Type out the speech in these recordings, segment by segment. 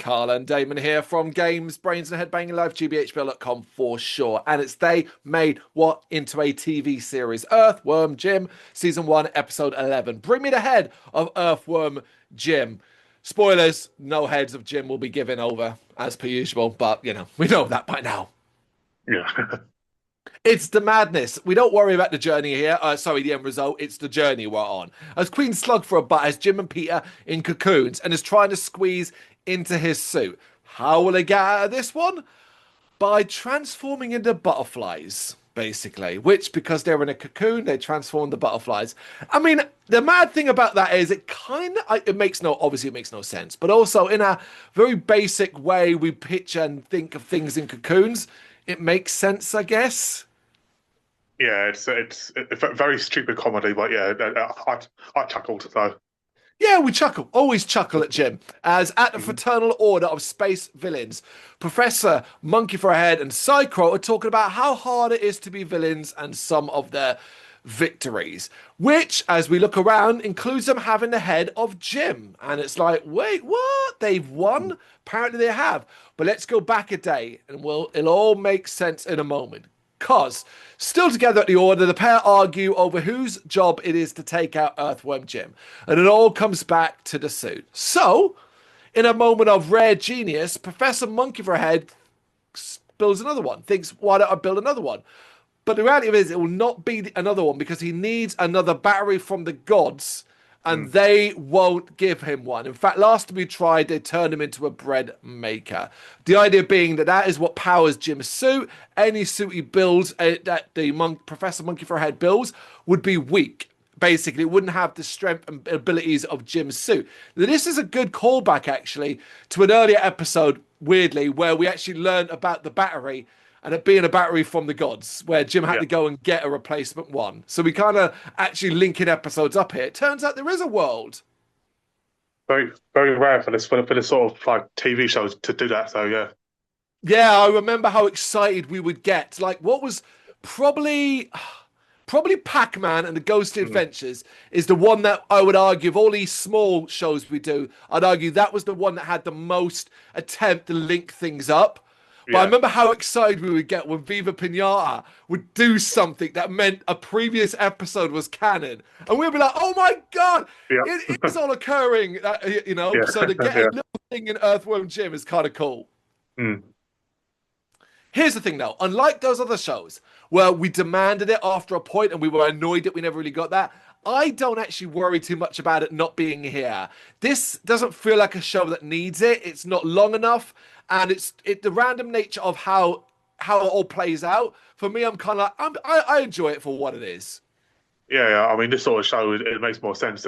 Carl and Damon here from Brrraains A Head-Banging Life, gbhblofficial.com for sure. And they made what into a TV series, Earthworm Jim, Season 1, Episode 11. Bring me the head of Earthworm Jim. Spoilers, no heads of Jim will be given over, as per usual, but, we know that by now. Yeah. It's the madness. We don't worry about the journey here. The end result. It's the journey we're on. As Queen slug for a butt as Jim and Peter in cocoons and is trying to squeeze into his suit. How will they get out of this one? By transforming into butterflies, basically. Which, because they're in a cocoon, they transform the butterflies. I mean, the mad thing about that is it makes no sense. But also, in a very basic way, we picture and think of things in cocoons. It makes sense, I guess. Yeah, it's a very stupid comedy, but yeah, I chuckled though. Yeah, we chuckle. Always chuckle at Jim. As at the Fraternal Order of Space Villains, Professor Monkey for a Head and Psycho are talking about how hard it is to be villains and some of their victories, which, as we look around, includes them having the head of Jim. And it's like, wait, what? They've won? Apparently they have. But let's go back a day and it'll all make sense in a moment. Because, still together at the Order, the pair argue over whose job it is to take out Earthworm Jim. And it all comes back to the suit. So, in a moment of rare genius, Professor Monkey for a Head builds another one. Thinks, why don't I build another one? But the reality is, it will not be another one because he needs another battery from the gods, and they won't give him one. In fact, last time we tried, they turned him into a bread maker. The idea being that is what powers Jim's suit. Any suit he builds, that the Professor Monkey for a Head builds, would be weak. Basically, it wouldn't have the strength and abilities of Jim's suit. Now, this is a good callback, actually, to an earlier episode, weirdly, where we actually learned about the battery and it being a battery from the gods, where Jim had to go and get a replacement one. So we kind of actually linking episodes up here. It turns out there is a world. Very, very rare for this sort of like TV shows to do that. So yeah. Yeah, I remember how excited we would get. Like, what was probably Pac-Man and the Ghostly Adventures is the one that I would argue, of all these small shows we do, I'd argue that was the one that had the most attempt to link things up. But I remember how excited we would get when Viva Pinata would do something that meant a previous episode was canon. And we'd be like, oh my God, it is all occurring, So to get a little thing in Earthworm Jim is kind of cool. Here's the thing though, unlike those other shows where we demanded it after a point and we were annoyed that we never really got that, I don't actually worry too much about it not being here. This doesn't feel like a show that needs it. It's not long enough. And the random nature of how it all plays out. For me, I'm kind of like, I enjoy it for what it is. Yeah. I mean, this sort of show, it makes more sense.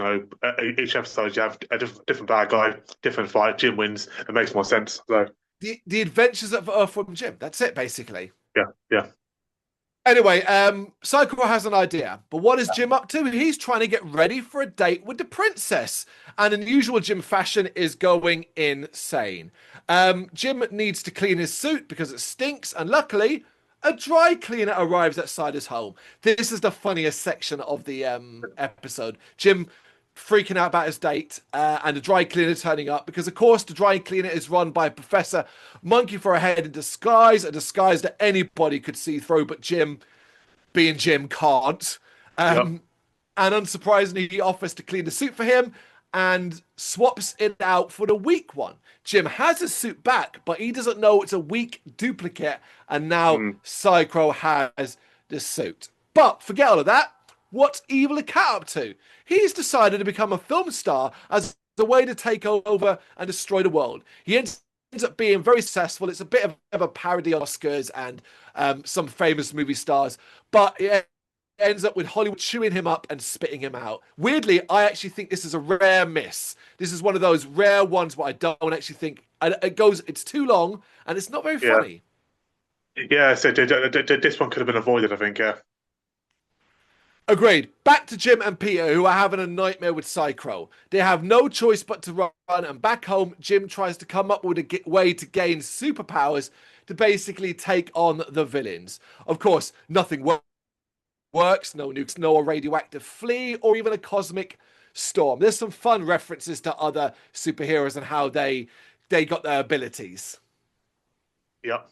Each episode you have a different bad guy, different fight. Jim wins. It makes more sense. So the Adventures of Earthworm Jim. That's it, basically. Yeah. Anyway, Psycho has an idea, but what is Jim up to? He's trying to get ready for a date with the princess, and in usual Jim fashion is going insane. Jim needs to clean his suit because it stinks, and luckily, a dry cleaner arrives outside his home. This is the funniest section of the episode. Jim freaking out about his date and the dry cleaner turning up because, of course, the dry cleaner is run by Professor Monkey for a Head in disguise, a disguise that anybody could see through, but Jim, being Jim, can't. And unsurprisingly, he offers to clean the suit for him and swaps it out for the weak one. Jim has his suit back, but he doesn't know it's a weak duplicate, and now Psycho has the suit. But forget all of that. What's Evil the Cat up to? He's decided to become a film star as a way to take over and destroy the world. He ends up being very successful. It's a bit of a parody of Oscars and some famous movie stars, but it ends up with Hollywood chewing him up and spitting him out. Weirdly, I actually think this is a rare miss. This is one of those rare ones where I don't actually think it's too long and it's not very funny. Yeah, so this one could have been avoided, I think, yeah. Agreed. Back to Jim and Peter, who are having a nightmare with Psycho. They have no choice but to run, and back home, Jim tries to come up with a way to gain superpowers to basically take on the villains. Of course, nothing works, no nukes, no radioactive flea, or even a cosmic storm. There's some fun references to other superheroes and how they they got their abilities. Yep.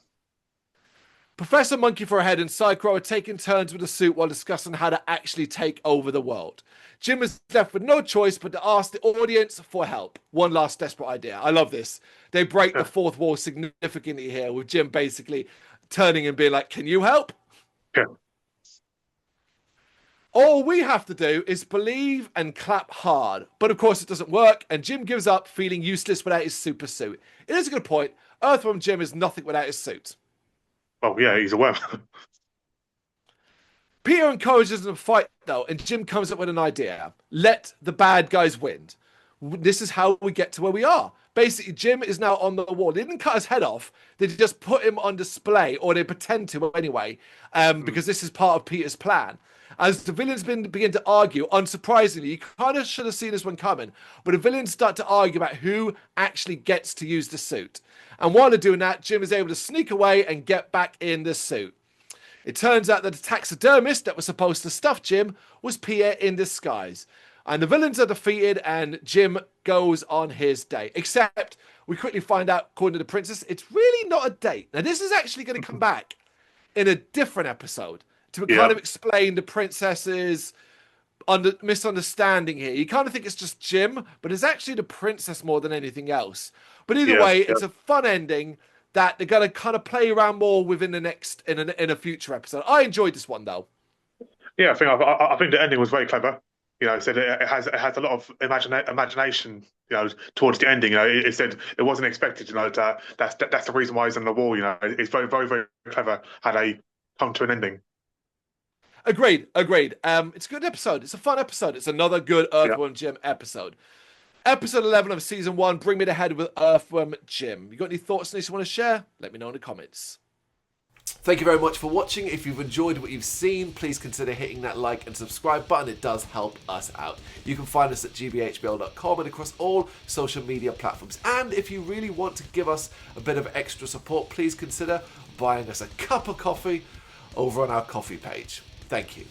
Professor Monkey for a Head and Psycho are taking turns with the suit while discussing how to actually take over the world. Jim is left with no choice but to ask the audience for help. One last desperate idea. I love this. They break the fourth wall significantly here, with Jim basically turning and being like, can you help? Yeah. All we have to do is believe and clap hard. But of course it doesn't work, and Jim gives up, feeling useless without his super suit. It is a good point. Earthworm Jim is nothing without his suit. Oh, yeah, he's a worm. Peter encourages them to fight, though, and Jim comes up with an idea. Let the bad guys win. This is how we get to where we are. Basically, Jim is now on the wall. They didn't cut his head off. They just put him on display, or they pretend to anyway, because this is part of Peter's plan. As the villains begin to argue, unsurprisingly, you kind of should have seen this one coming, but the villains start to argue about who actually gets to use the suit. And while they're doing that, Jim is able to sneak away and get back in the suit. It turns out that the taxidermist that was supposed to stuff Jim was Peter in disguise. And the villains are defeated and Jim goes on his day. Except we quickly find out, according to the princess, it's really not a date. Now, this is actually going to come back in a different episode to kind of explain the princess's misunderstanding here. You kind of think it's just Jim, but it's actually the princess more than anything else. But either way, it's a fun ending that they're going to kind of play around more within the next in a future episode. I enjoyed this one though. Yeah, I think the ending was very clever. You know, it said it has a lot of imagination. You know, towards the ending. You know, it said it wasn't expected. You know, that's the reason why he's on the wall. You know, it's very very very clever how they come to an ending. Agreed. It's a good episode. It's a fun episode. It's another good Earthworm Jim episode. Episode 11 of Season 1, Bring Me the Head with Earthworm Jim. You got any thoughts on this you want to share? Let me know in the comments. Thank you very much for watching. If you've enjoyed what you've seen, please consider hitting that like and subscribe button. It does help us out. You can find us at gbhbl.com and across all social media platforms. And if you really want to give us a bit of extra support, please consider buying us a cup of coffee over on our coffee page. Thank you.